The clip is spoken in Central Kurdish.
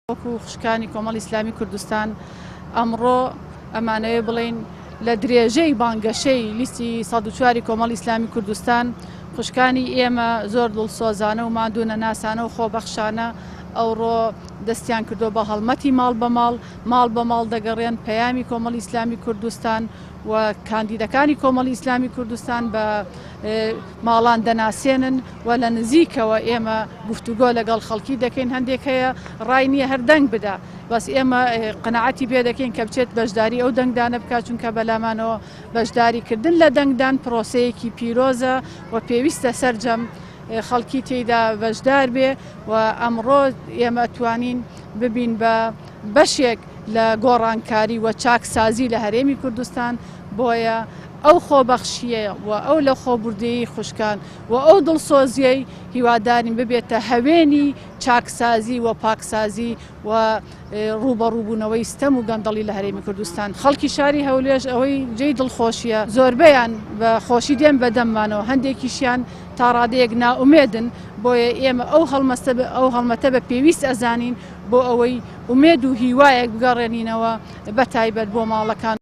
وەکو خوشکانی کۆمەڵی ئیسلامی کوردستان ئەمڕۆ ئەمانەوێ بڵین لە درێژەی بانگەشەی لیستی 104 کۆمەڵی ئیسلامی کوردستان خوشکانی ئێمە زۆر دڵسۆزانە و مادوونە ناسانە و خۆبەخشانە ئەوڕۆ دەستیان کردو بە هەڵمەتی ماڵ بە ماڵ دەگەڕێن پەیامی کۆمەڵی ئیسلامی کوردستان و کاندیدەکانی کۆمەڵی ئیسلامی کوردستان بە ماڵان دەناسێنن و لە نزیکەوە ئێمە گفتوگۆ لەگەڵ خەڵکی دەکەین. هەندێک هەیە ڕای نییە هەر دەنگ بدە، بەس ئێمە قەنەعەتی پێ دەکەین کە بچێت بەشداری ئەو دەنگدانە بکات، چونکە بەلامانەوە بەشداریکردن لە دەنگدان پرۆسەیەکی پیرۆزە و پێویستە سەرجەم خەڵکی تێیدا بەشدار بێ و ئەمڕۆ ئێمە توانین ببین بە بەشێک لە گۆڕانکاری و چاکسازی لە هەرێمی کوردستان. بۆیە ئەو خۆبەخشیە و ئەو لە خۆبوردەیی خوشکان و ئەو دڵسۆزیەی هیوادارین ببێتە هەوێنی چاکسازی و پاکسازی و ڕوبەڕووبوونەوەی ستەم و گەندەڵی لە هەرێمی کوردستان. خەڵکی شاری هەولێر ئەوەی جێی دڵخۆشیە، زۆربەیان بە خۆشی دێن بەدەممانەوە، هەندێکیشیان تا ڕادەیەک ناومێدن. بۆیە ئێمە ئەو هەڵمەتە بە پێویست ئەزانین بۆ ئەوەی ئومێد و هیوایەک بگەڕێنینەوە بەتایبەت بۆ ماڵەکان